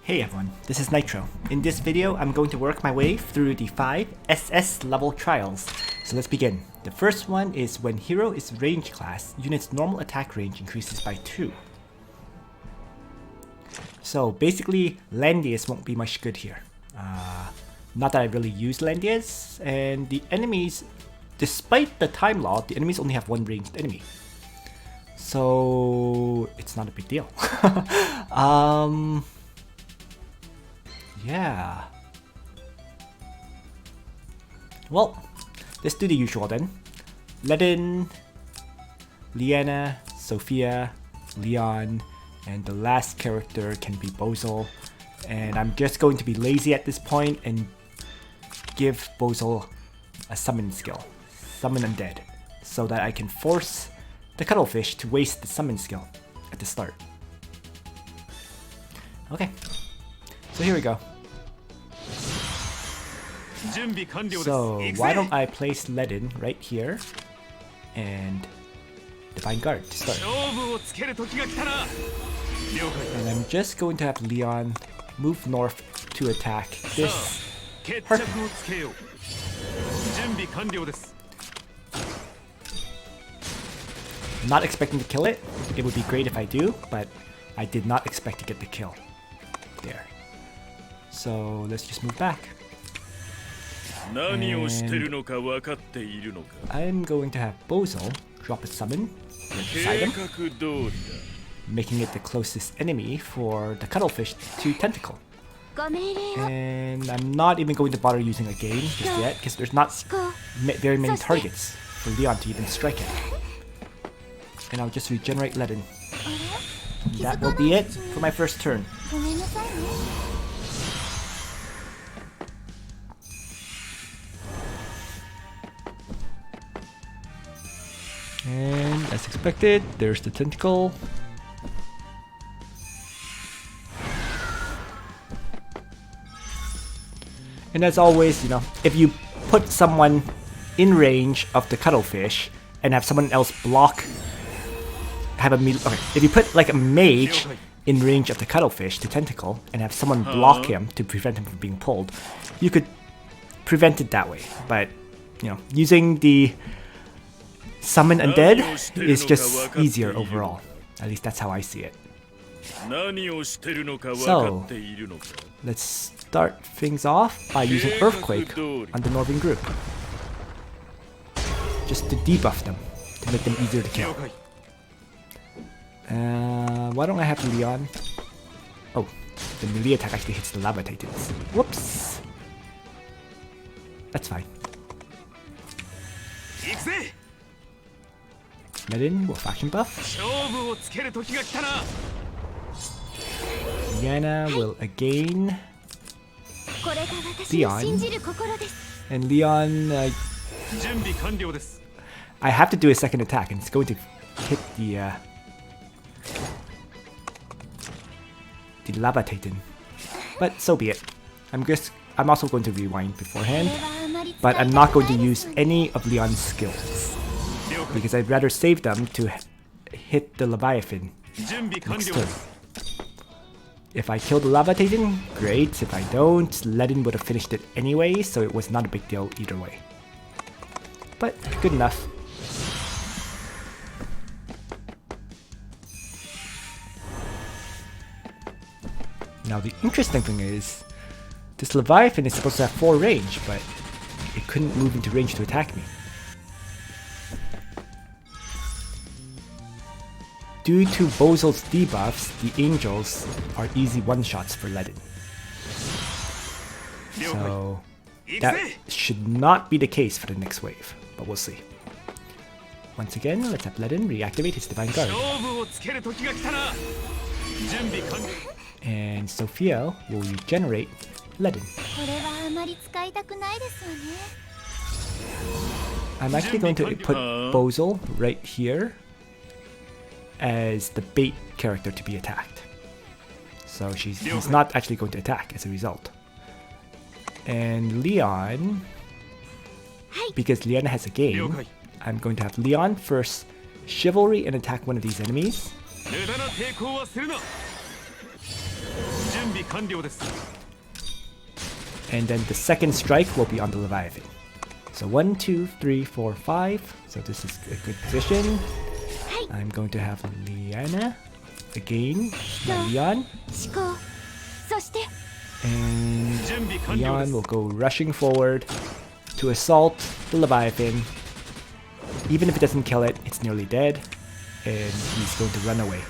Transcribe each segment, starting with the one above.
Hey everyone, this is Nitro. In this video, I'm going to work my way through the 5 SS level trials. So let's begin. The first one is when hero is range class, unit's normal attack range increases by 2. So basically, Landius won't be much good here. Not that I really use Landius, and the enemies, despite the time law, the enemies only have one ranged enemy. So it's not a big deal. Yeah. Well, let's do the usual then. Ledin, Liana, Sophia, Leon, and the last character can be Bozel. And I'm just going to be lazy at this point and give Bozel a summon skill, Summon Undead, so that I can force the Cuttlefish to waste the summon skill at the start. Okay, so here we go. So why don't I place Ledin right here and Divine Guard to start. And I'm just going to have Leon move north to attack this Harpy. Not expecting to kill it. It would be great if I do, but I did not expect to get the kill. There. So let's just move back. And I'm going to have Bozel drop a summon beside him, making it the closest enemy for the Cuttlefish to Tentacle. And I'm not even going to bother using a game just yet, because there's not very many targets for Leon to even strike at. And I'll just regenerate Ledin. That will be it for my first turn. And as expected, there's the Tentacle. And as always, you know, if you put someone in range of the Cuttlefish and have someone else block, if you put like a mage in range of the Cuttlefish to Tentacle and have someone block him to prevent him from being pulled, you could prevent it that way. But, you know, using the Summon Undead is just easier overall. At least that's how I see it. So, let's start things off by using Earthquake on the Northern group. Just to debuff them, to make them easier to kill. Why don't I have Leon? Oh, the melee attack actually hits the Lava Titans. Whoops! That's fine. Ledin will faction buff. Liana will again Leon. And Leon, I have to do a second attack, and it's going to hit the Lava Titan. But so be it. I'm also going to rewind beforehand, but I'm not going to use any of Leon's skills, because I'd rather save them to hit the Leviathan next turn. If I kill the Lava Titan, great. If I don't, Ledin would have finished it anyway, so it was not a big deal either way. But good enough. Now the interesting thing is, this Leviathan is supposed to have 4 range, but it couldn't move into range to attack me. Due to Bozel's debuffs, the Angels are easy one-shots for Ledin. So that should not be the case for the next wave, but we'll see. Once again, let's have Ledin reactivate his Divine Guard. And Sophia will regenerate Ledin. I'm actually going to put Bozel right here as the bait character to be attacked. So he's not actually going to attack as a result. And Leon, because Liana has a game, I'm going to have Leon first Chivalry and attack one of these enemies. And then the second strike will be on the Leviathan. So 1, 2, 3, 4, 5. So this is a good position. I'm going to have Liana again. Leon. And Leon will go rushing forward to assault the Leviathan. Even if it doesn't kill it, it's nearly dead. And he's going to run away.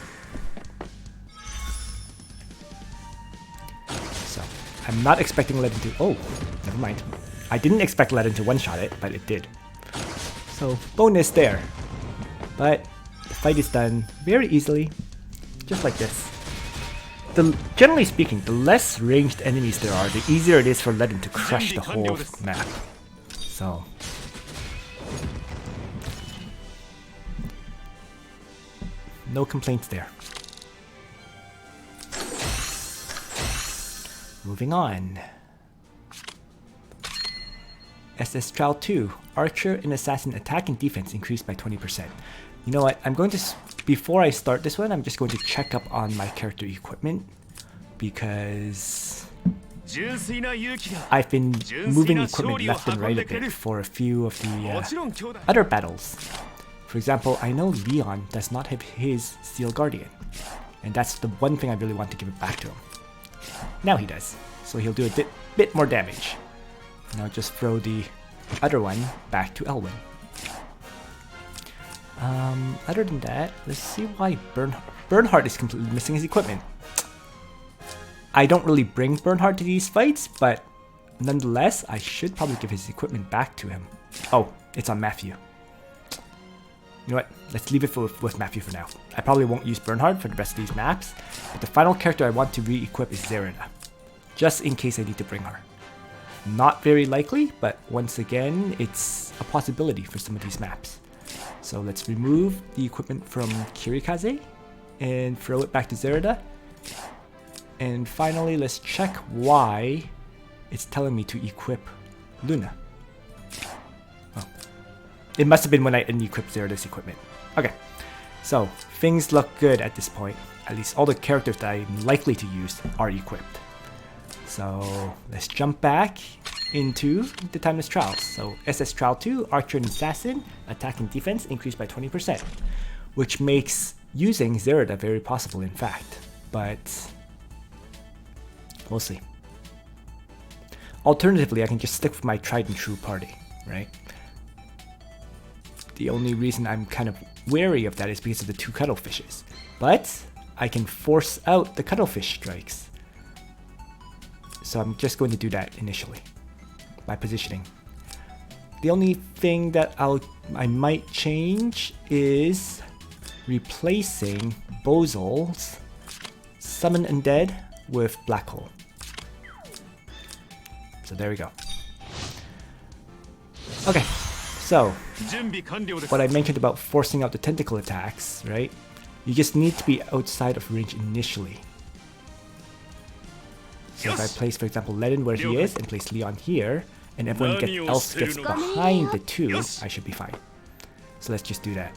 So, I'm not expecting Ledin to... Oh, never mind. I didn't expect Ledin to one-shot it, but it did. So, bonus there. But the fight is done very easily. Just like this. Generally speaking, the less ranged enemies there are, the easier it is for Ledin to crush the whole map. So... no complaints there. Moving on. SS Trial 2. Archer and Assassin attack and defense increased by 20%. You know what? I'm going to... Before I start this one, I'm just going to check up on my character equipment. Because... I've been moving equipment left and right a bit for a few of the other battles. For example, I know Leon does not have his Steel Guardian. And that's the one thing I really want to give it back to him. Now he does. So he'll do a bit more damage. And I'll just throw the other one back to Elwyn. Other than that, let's see why Bernhard is completely missing his equipment. I don't really bring Bernhard to these fights, but nonetheless, I should probably give his equipment back to him. Oh, it's on Matthew. You know what? Let's leave it with Matthew for now. I probably won't use Bernhard for the rest of these maps, but the final character I want to re-equip is Zerida, just in case I need to bring her. Not very likely, but once again, it's a possibility for some of these maps. So let's remove the equipment from Kirikaze and throw it back to Zerida. And finally, let's check why it's telling me to equip Luna. It must have been when I unequipped Zerida's equipment. Okay, so things look good at this point. At least all the characters that I'm likely to use are equipped. So let's jump back into the Timeless Trials. So SS Trial 2, Archer and Assassin, attack and defense increased by 20%, which makes using Zerida very possible in fact, but we'll see. Alternatively, I can just stick with my tried and true party, right? The only reason I'm kind of wary of that is because of the 2 Cuttlefishes. But I can force out the Cuttlefish strikes. So I'm just going to do that initially by positioning. The only thing that I might change is replacing Bozol's Summon Undead with Black Hole. So there we go. Okay. So, what I mentioned about forcing out the tentacle attacks, right? You just need to be outside of range initially. So if I place, for example, Ledin where he is, and place Leon here, and everyone else gets behind the 2, I should be fine. So let's just do that.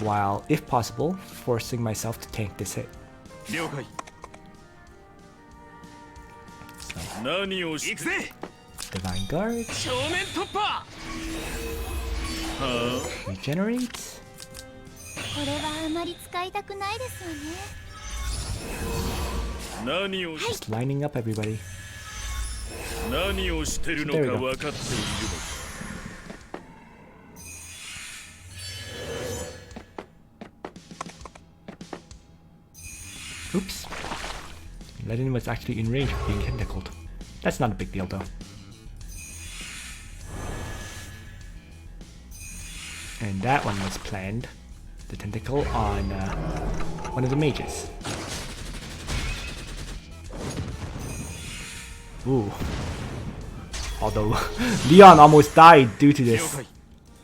While, if possible, forcing myself to tank this hit. So. Divine Guard. Regenerate. Just lining up everybody. There we go. Oops. Ledin was actually in range of being tentacled. That's not a big deal though. And that one was planned. The tentacle on one of the mages. Ooh. Although Leon almost died due to this.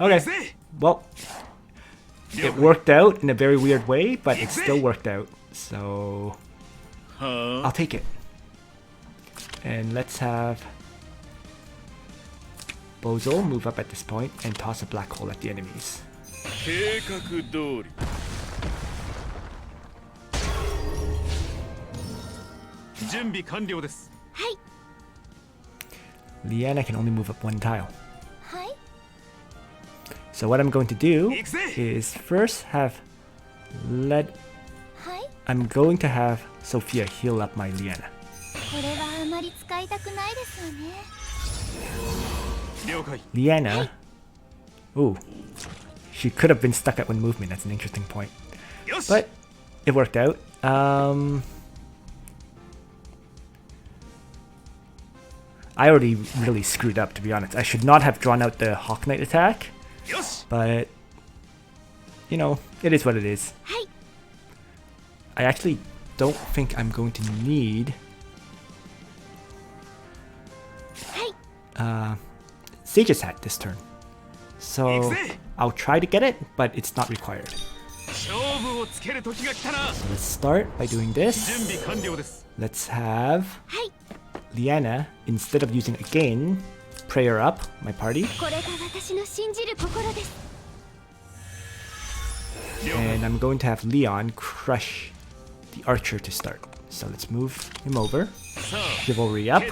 Okay. Well, it worked out in a very weird way, but it still worked out. So I'll take it. And let's have Bozol move up at this point and toss a black hole at the enemies. Liana can only move up one tile. So what I'm going to do is first have I'm going to have Sophia heal up my Liana. Liana. Ooh. She could have been stuck at one movement. That's an interesting point. But it worked out. I already really screwed up, to be honest. I should not have drawn out the Hawk Knight attack. But, you know, it is what it is. I actually don't think I'm going to need Sage's Hat this turn. So I'll try to get it, but it's not required. So let's start by doing this. Let's have Liana, instead of using again, prayer up my party. And I'm going to have Leon crush the archer to start. So let's move him over. Chivalry up.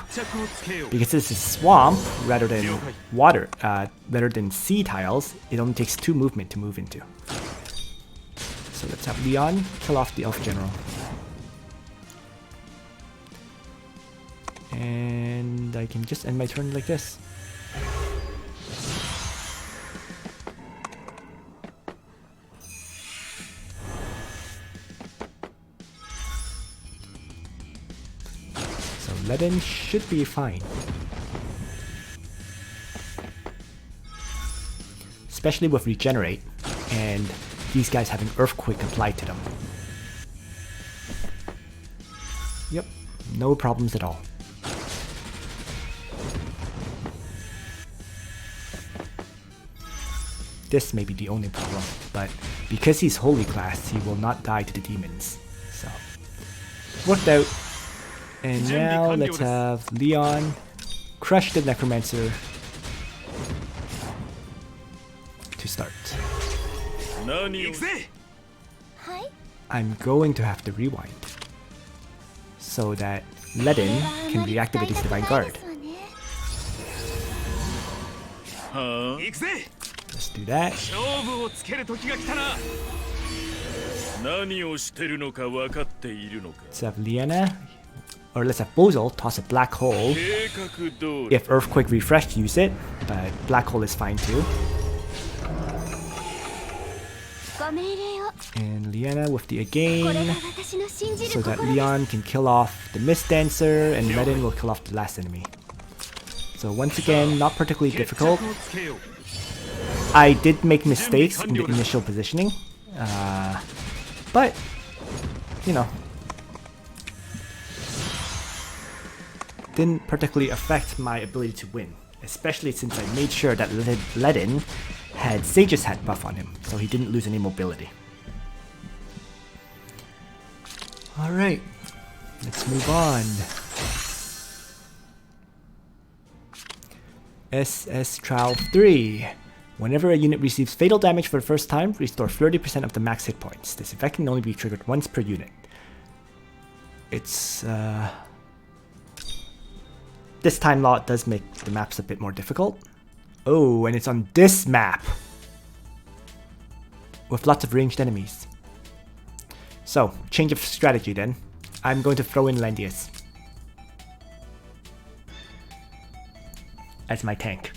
Because this is swamp rather than water, rather than sea tiles, it only takes 2 movement to move into. So let's have Leon kill off the elf general. And I can just end my turn like this. So Ledin should be fine. Especially with regenerate and these guys having earthquake applied to them. Yep, no problems at all. This may be the only problem, but because he's holy class, he will not die to the demons. So, worked out. And now let's have Leon crush the necromancer to start. I'm going to have to rewind so that Ledin can reactivate his Divine Guard. Let's do that. Let's have Liana, or let's have Bozal toss a black hole. If Earthquake refreshed, use it, but black hole is fine too. And Liana with the again, so that Leon can kill off the Mist Dancer and Ledin will kill off the last enemy. So once again, not particularly difficult. I did make mistakes in the initial positioning, but, you know, didn't particularly affect my ability to win, especially since I made sure that Ledin had Sage's Hat buff on him, so he didn't lose any mobility. Alright, let's move on. SS Trial 3. Whenever a unit receives fatal damage for the first time, restore 30% of the max hit points. This effect can only be triggered once per unit. It's this time law does make the maps a bit more difficult. Oh, and it's on this map with lots of ranged enemies. So, change of strategy then. I'm going to throw in Landius as my tank.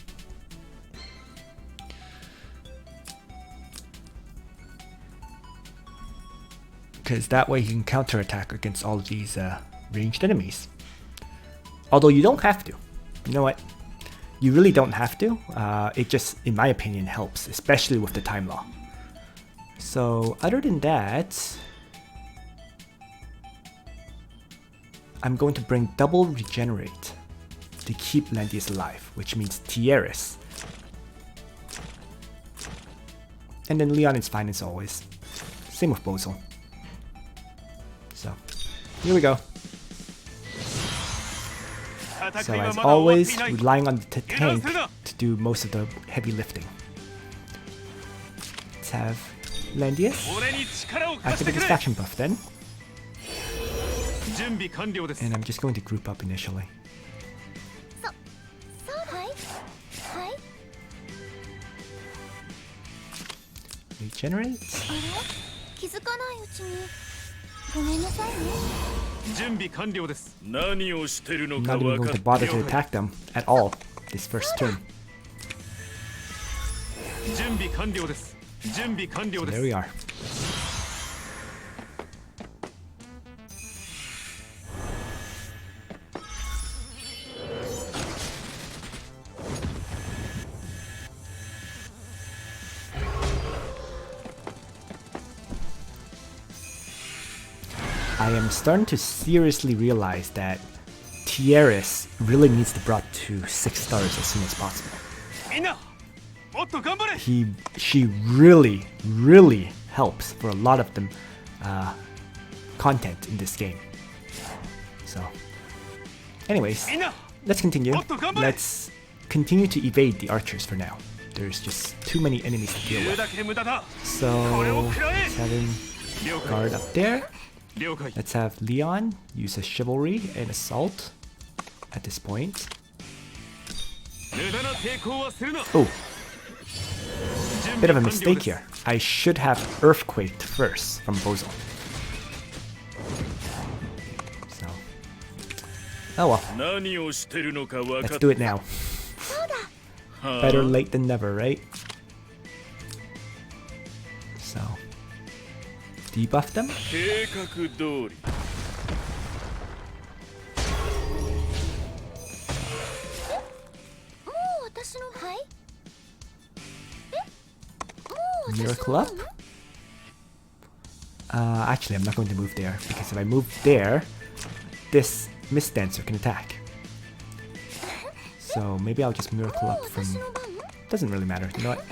Because that way you can counterattack against all of these ranged enemies. Although you don't have to. You know what? You really don't have to. It just, in my opinion, helps, especially with the time law. So, other than that, I'm going to bring double regenerate to keep Landius alive, which means Tiaris. And then Leon is fine as always. Same with Bozal. So, here we go. So as always, relying on the tank to do most of the heavy lifting. Let's have Landius activate his faction buff then. And I'm just going to group up initially. Regenerate? I'm not even going to bother to attack them at all this first turn. So there we are. I am starting to seriously realize that Tiaris really needs to be brought to 6 stars as soon as possible. She really helps for a lot of the content in this game. So, anyways, let's continue. Let's continue to evade the archers for now. There's just too many enemies to deal with. So, let's have him guard up there. Let's have Leon use a chivalry and assault at this point. Oh, bit of a mistake here. I should have earthquaked first from Bozo. So, oh well. Let's do it now. Better late than never, right? So, debuff them. Miracle up? Actually, I'm not going to move there, because if I move there, this Mist Dancer can attack. So maybe I'll just Miracle up from... Doesn't really matter, you know what?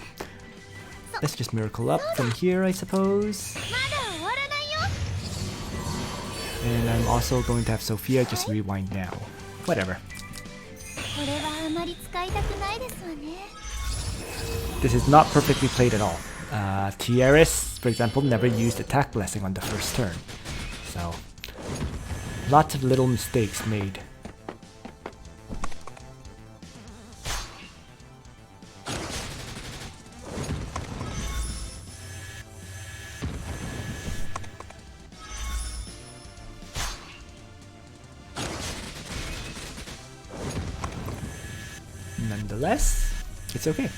Let's just Miracle up from here, I suppose. And I'm also going to have Sophia just rewind now. Whatever. This is not perfectly played at all. Tiaris, for example, never used Attack Blessing on the first turn. So, lots of little mistakes made. Nonetheless, it's okay.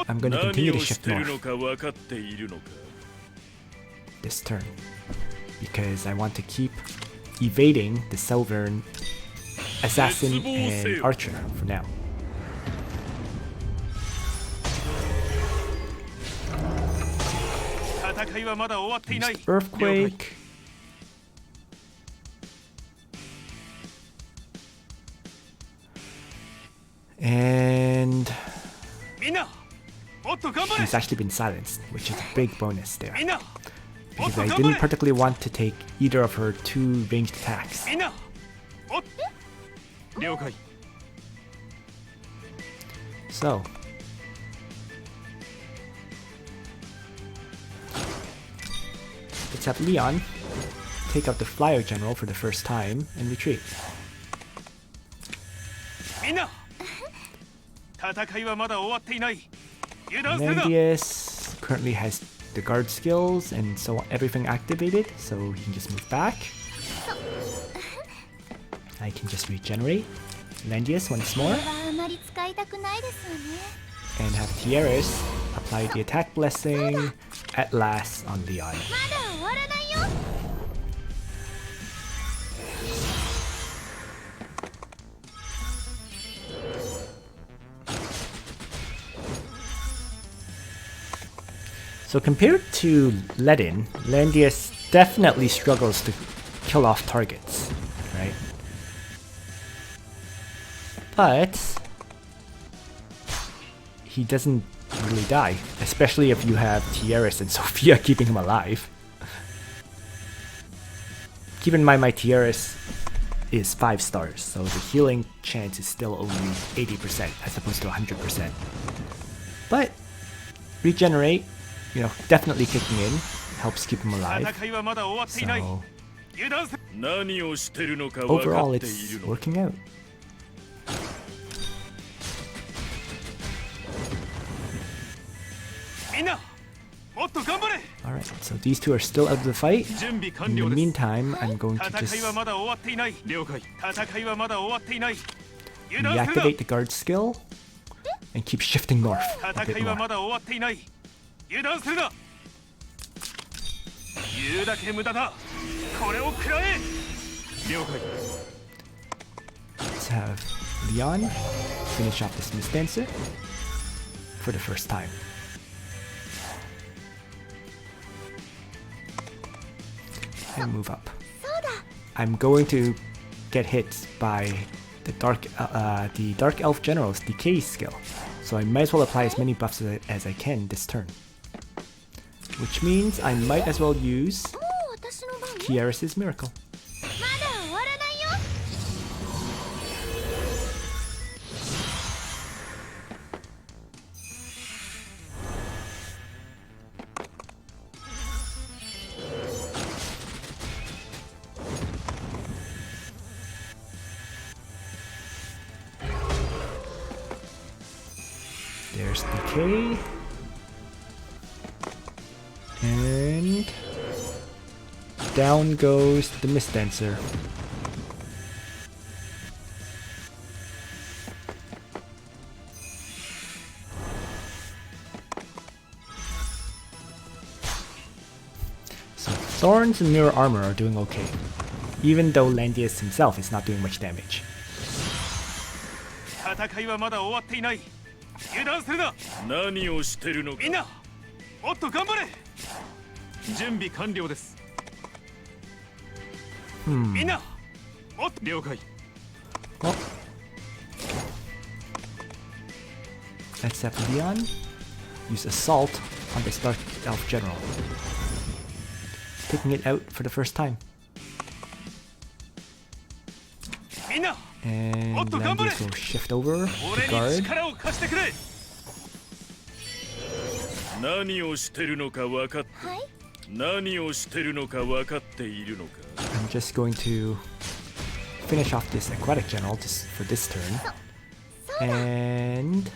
I'm going to continue to shift north this turn because I want to keep evading the Southern Assassin and Archer for now. Use Earthquake. And he's actually been silenced, which is a big bonus there. Because I didn't particularly want to take either of her 2 ranged attacks. So, let's have Leon take out the Flyer General for the first time and retreat. Landius currently has the guard skills and so everything activated, so he can just move back. I can just regenerate Landius once more. And have Tiaris apply the attack blessing at last on Leon. So compared to Ledin, Landius definitely struggles to kill off targets, right? But he doesn't really die, especially if you have Tiaris and Sophia keeping him alive. Keep in mind my Tiaris is 5 stars, so the healing chance is still only 80% as opposed to 100%. But regenerate, you know, definitely kicking in, helps keep him alive. So overall, it's working out. Alright, so these two are still out of the fight. In the meantime, I'm going to just reactivate the guard skill and keep shifting north a bit more. Let's have Leon finish off this Misdancer for the first time. And move up. I'm going to get hit by the Dark Elf General's Decay skill, so I might as well apply as many buffs as I can this turn. Which means I might as well use Tiaris' Miracle. There's Decay. And down goes the Misdancer. So Thorns and Mirror Armor are doing okay, even though Landius himself is not doing much damage. Well, let's have Leon use Assault on this Dark Elf General, taking it out for the first time. And Landius will shift over to guard. I'm just going to finish off this Aquatic General just for this turn. And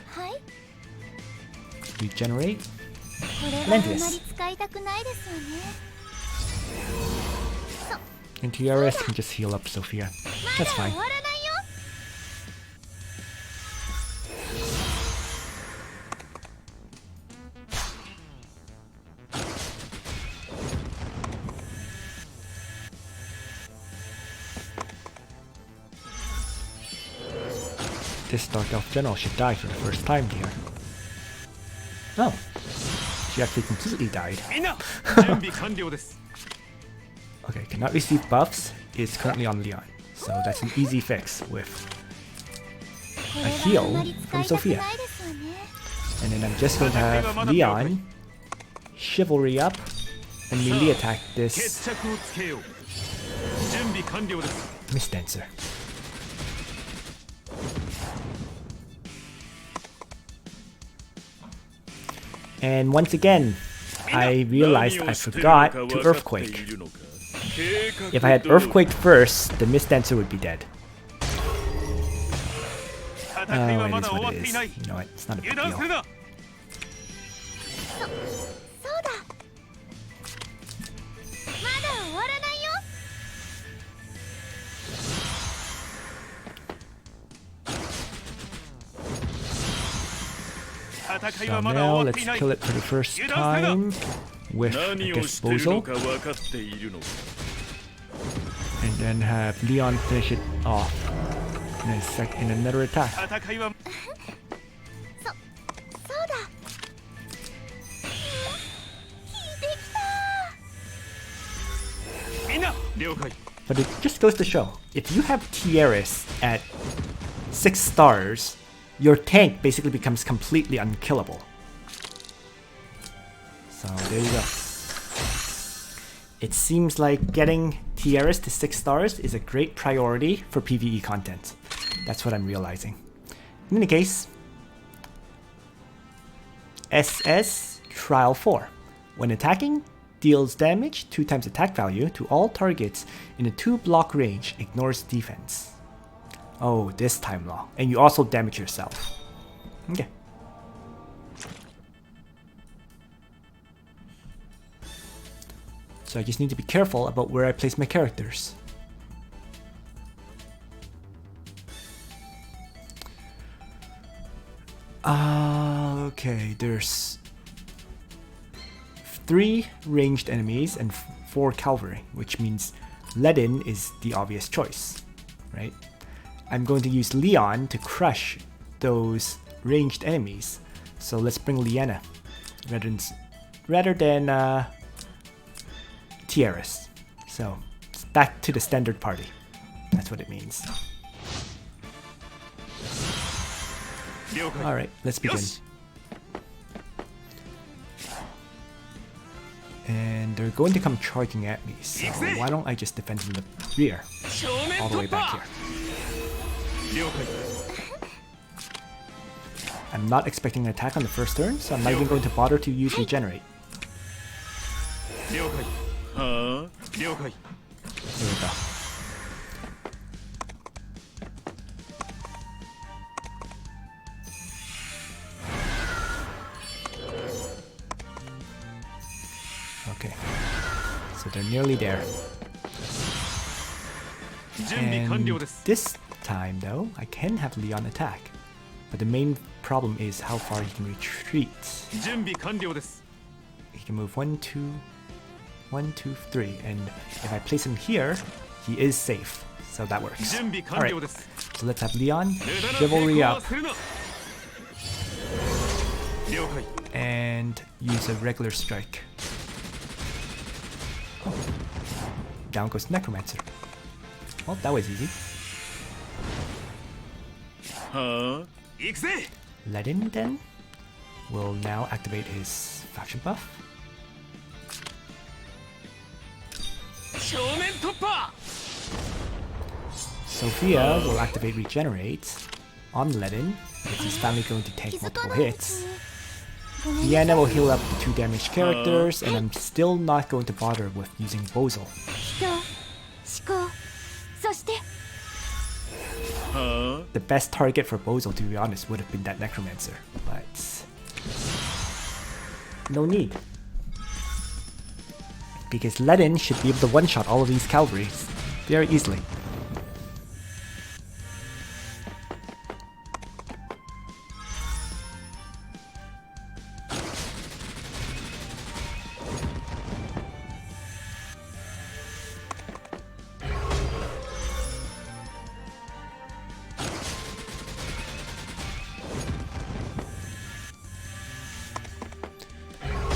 regenerate Landius. And Tiaris can just heal up Sophia. That's fine. This Dark Elf General should die for the first time here. Oh, she actually completely died. Okay, cannot receive buffs, is currently on Leon, so that's an easy fix with a heal from Sophia. And then I'm just going to have Leon Chivalry up and melee attack this Misdancer. And once again, I realized I forgot to Earthquake. If I had Earthquake first, the Misdancer would be dead. Oh, it is what it is. You know what? It's not a big deal. So now let's kill it for the first time with a disposal. And then have Leon finish it off in another attack. But it just goes to show, if you have Tiaris at 6 stars, your tank basically becomes completely unkillable. So there you go. It seems like getting Tiaris to 6 stars is a great priority for PvE content. That's what I'm realizing. In any case, SS Trial 4. When attacking, deals damage 2 times attack value to all targets in a 2-block range, ignores defense. Oh, this time law. And you also damage yourself. Okay. So I just need to be careful about where I place my characters. Okay, there's 3 ranged enemies and 4 cavalry, which means Ledin is the obvious choice, right? I'm going to use Leon to crush those ranged enemies. So let's bring Liana rather than Tiaris. So it's back to the standard party. That's what it means. Alright, let's begin. And they're going to come charging at me, so why don't I just defend from the rear, all the way back here. I'm not expecting an attack on the first turn, so I'm not even going to bother to use regenerate. Here we go. Okay, so they're nearly there. And this time though, I can have Leon attack. But the main problem is how far he can retreat. He can move 1, 2, 3, and if I place him here, he is safe. So that works. Alright, so let's have Leon, Chivalry up, and use a regular strike. Oh. Down goes Necromancer. Well, that was easy. Ledin then will now activate his faction buff. Sophia will activate regenerate on Ledin, because he's finally going to take multiple hits. Diana will heal up the 2 damaged characters, and I'm still not going to bother with using Bozel. The best target for Bozel, to be honest, would have been that Necromancer, but no need. Because Ledin should be able to one-shot all of these cavalries very easily.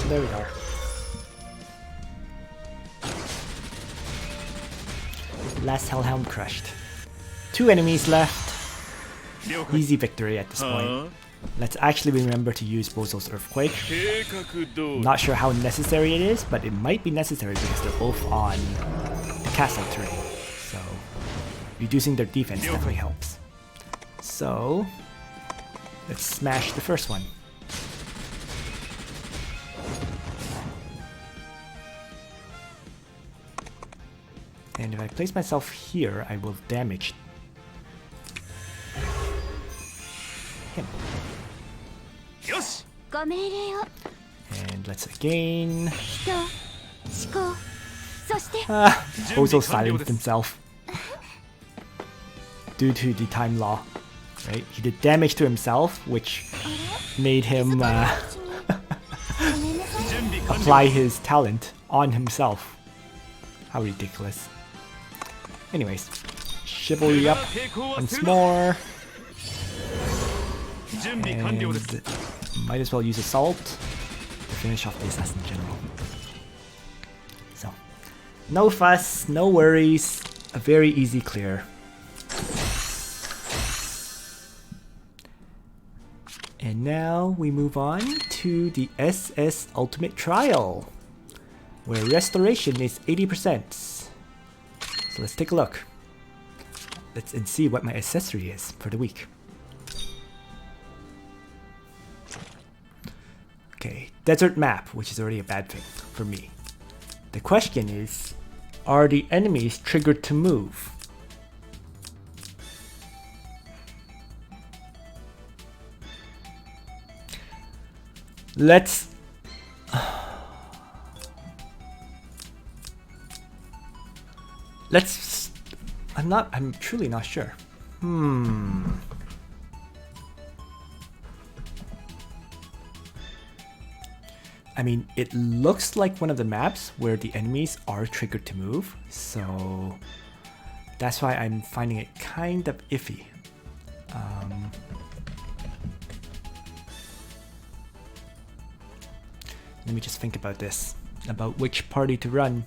There we are. Last Hellhound crushed. 2 enemies left. Easy victory at this point. Let's actually remember to use Bozel's Earthquake. Not sure how necessary it is, but it might be necessary because they're both on the castle terrain. So reducing their defense definitely helps. So let's smash the first one. And if I place myself here, I will damage him. And let's again. Bozel silenced himself due to the time law. Right? He did damage to himself, which made him apply his talent on himself. How ridiculous. Anyways, Chivalry up once more. And might as well use Assault to finish off the Assassin General. So, no fuss, no worries, a very easy clear. And now we move on to the SS Ultimate Trial, where restoration is 80%. So let's take a look. And see what my accessory is for the week. Okay, desert map, which is already a bad thing for me. The question is, are the enemies triggered to move? Let's I'm truly not sure. I mean, it looks like one of the maps where the enemies are triggered to move, so that's why I'm finding it kind of iffy. Let me just think about this, about which party to run.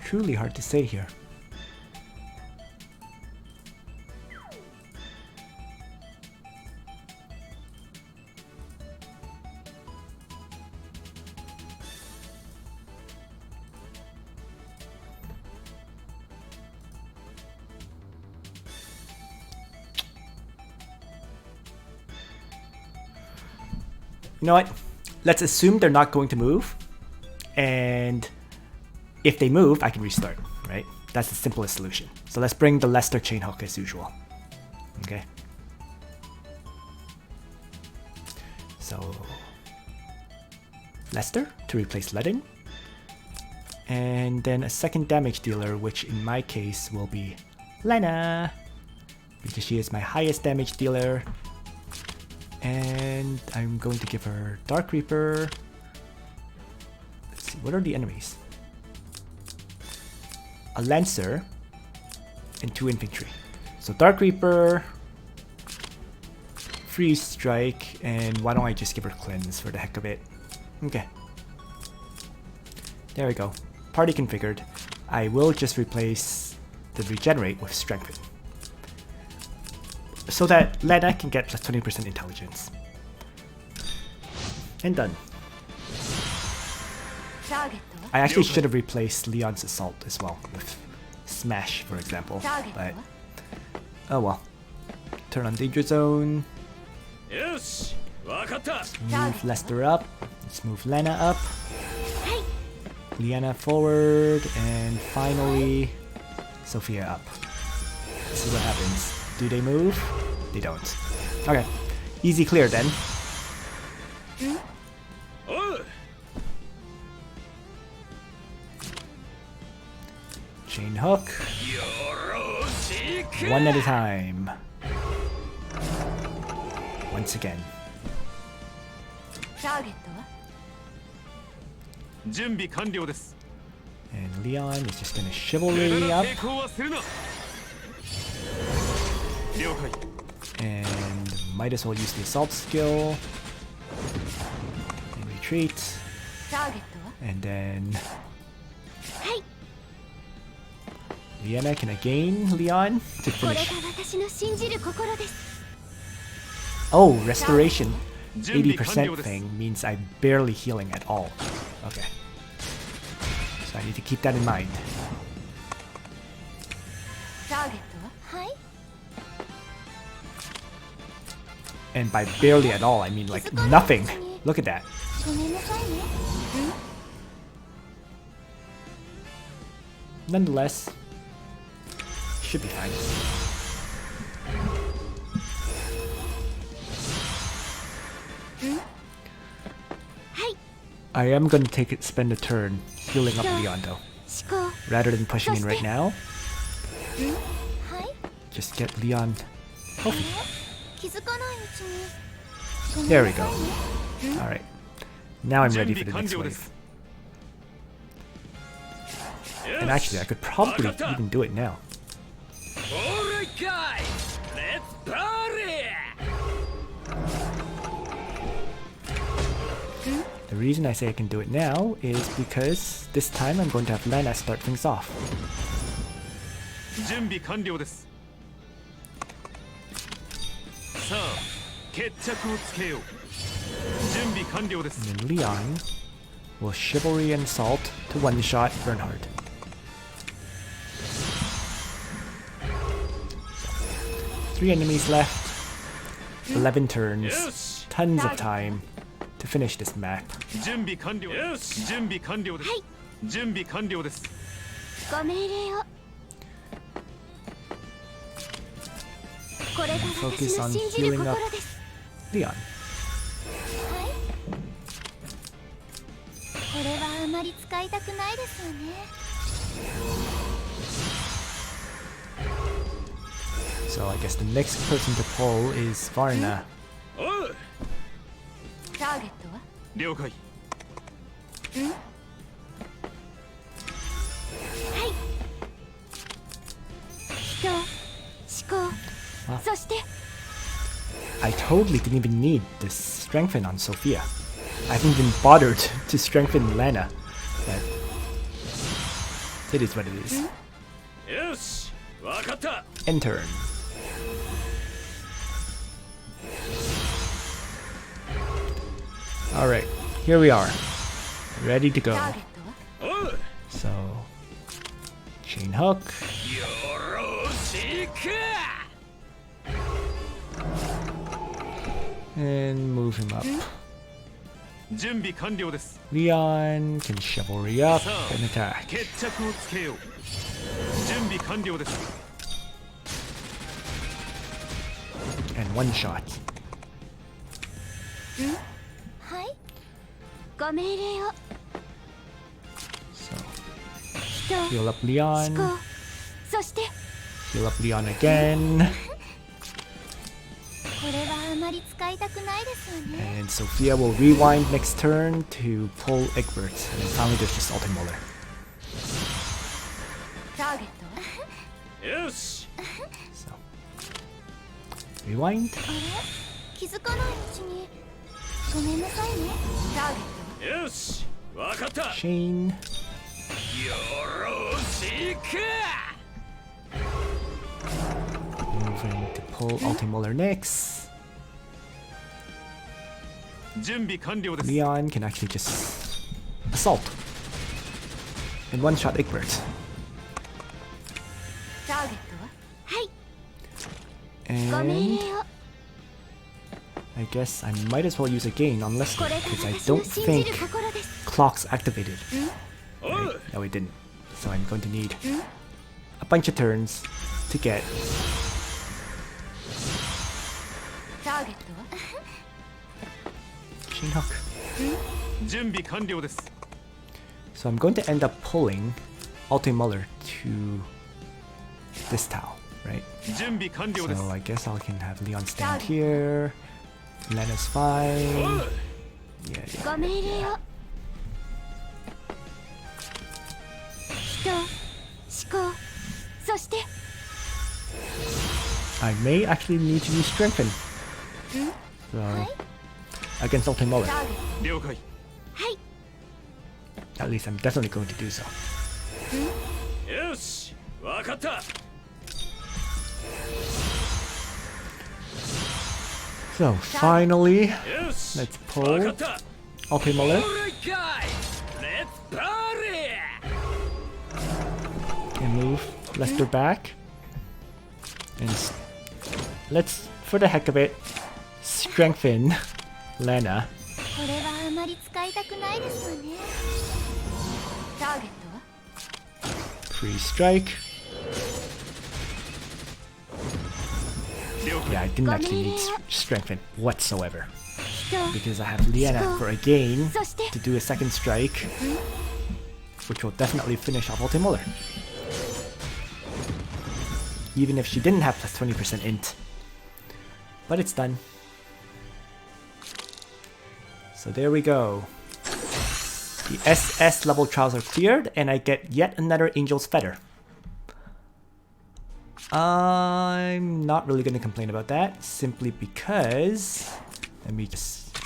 Truly hard to say here. You know what? Let's assume they're not going to move, and if they move, I can restart, right? That's the simplest solution. So let's bring the Lester chain hook as usual. Okay. So Lester to replace Ledin, and then a second damage dealer, which in my case will be Lena, because she is my highest damage dealer. And I'm going to give her Dark Reaper. Let's see, what are the enemies? A Lancer and 2 infantry. So Dark Reaper, Freeze Strike, and why don't I just give her Cleanse for the heck of it? Okay. There we go. Party configured. I will just replace the Regenerate with Strengthen, so that Lena can get plus 20% intelligence. And done. I actually should have replaced Leon's Assault as well with Smash, for example, but oh well. Turn on Danger Zone. Move Lester up. Let's move Lena up. Liana forward, and finally Sophia up. Let's see what happens. Do they move? They don't. Okay. Easy clear then. Chain hook. One at a time. Once again. And Leon is just gonna chivalry up. And might as well use the assault skill. And retreat. And then Liana can again Leon to finish. Oh, restoration. 80% thing means I'm barely healing at all. Okay. So I need to keep that in mind. And by barely at all, I mean like nothing. Look at that. Nonetheless, should be fine. I am gonna spend a turn healing up Leon though, rather than pushing in right now. Just get Leon healthy. There we go. Alright. Now I'm ready for the next wave. And actually, I could probably even do it now. Alright guys, let's party! reason I say I can do it now is because this time I'm going to have Lena start things off. 準備完了です。さあ決着をつけよう。準備完了です。 And then Leon will Chivalry and Assault to one-shot Bernhard. Three enemies left. 11 turns. Tons of time to finish this map. 準備完了。よし、準備完了です。準備完了です。ご命令を。これが私の信じる心です。 Leon. これはあまり使いたくないですよね。 So I guess the next person to pull is Varna. おう。ターゲットは？了解。はい。人、思考、そして I totally didn't even need to strengthen on Sophia. I haven't even bothered to strengthen Lena. But it is what it is. よし、わかった。 End turn. Alright, here we are. Ready to go. ターゲットは？おう。 So, chain hook. よろしく。 And move him up. 準備完了です。 Leon can chivalry up さあ and attack. 決着をつけよう。準備完了です。 And one shot. はい。ご命令を。 So, 人、 heal up Leon. 思考、そして Heal up Leon again. これはあまり使いたくないですよね。 And Sophia will rewind next turn to pull Egbert. And then finally there's just Ultimuller. ターゲットは？よし。 So, rewind. あれ？気づかないうちに。ごめんなさいね。ターゲットは？よし、わかった。 Chain. よろしく。 Moving to pull Ultimuller next. 準備完了です。 Leon can actually just assault. And one shot Egbert. ターゲットは？はい。ご命 And 令を。 I guess I might as well use a gain on Leslie これが because I 私の don't 信じ think る心です。 clock's activated. おう。 Right? No, it didn't. So I'm going to need a bunch of turns to get ターゲットは？ chain hook. 準備完了です。 So I'm going to end up pulling Ultimuller to this towel, right? 準備完了です。 So I guess I can have Leon stand here. Lena's fine. おう。 Yeah, yeah. ご命令を。人、思考、そして I may actually need to use strengthen. So against Ultimuller. ターゲッ了解。ト。はい。 At least I'm definitely going to do so. よし、わかった。 So finally, よし。 let's わ pull かった。 Ultimuller オーライガイ。レッツパーリー。 and move Lester back. And let's, for the heck of it, strengthen Lena. これはあまり使いたくないですよね。ターゲットは？ Free strike. 了 Yeah, 解。 I didn't actually need strengthen whatsoever 人、 because I have Liana for a gain そして to do a second strike, which will definitely finish off Ultimuller. Even if she didn't have plus 20% int. But it's done. So there we go. The SS level trials are cleared, and I get yet another Angel's Feather. I'm not really going to complain about that, simply because... Let me just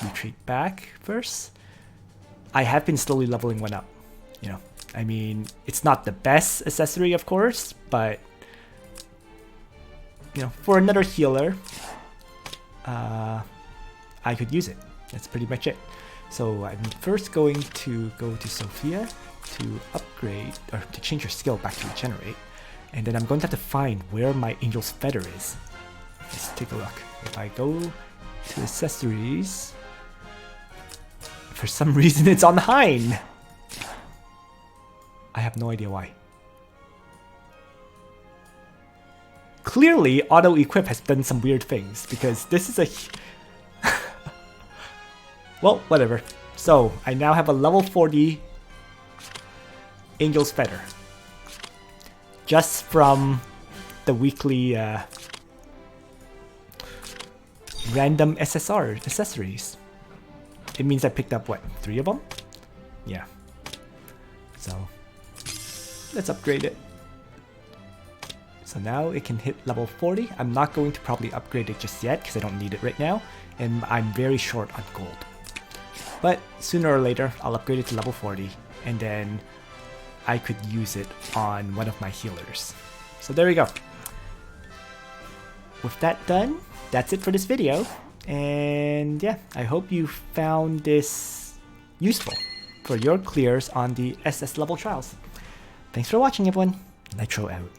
retreat back first. I have been slowly leveling one up. You know, I mean, it's not the best accessory, of course, but you know, for another healer, I could use it. That's pretty much it. So I'm first going to go to Sophia to upgrade, or to change her skill back to regenerate. And then I'm going to have to find where my Angel's Feather is. Let's take a look. If I go to accessories, for some reason it's on Hein. I have no idea why. Clearly, auto-equip has done some weird things, because this is a... well, whatever. So, I now have a level 40 Angel's Feather. Just from the weekly random SSR accessories. It means I picked up, what, 3 of them? Yeah. So, let's upgrade it. So now it can hit level 40. I'm not going to probably upgrade it just yet because I don't need it right now. And I'm very short on gold. But sooner or later, I'll upgrade it to level 40. And then I could use it on one of my healers. So there we go. With that done, that's it for this video. And yeah, I hope you found this useful for your clears on the SS level trials. Thanks for watching, everyone. Nitro out.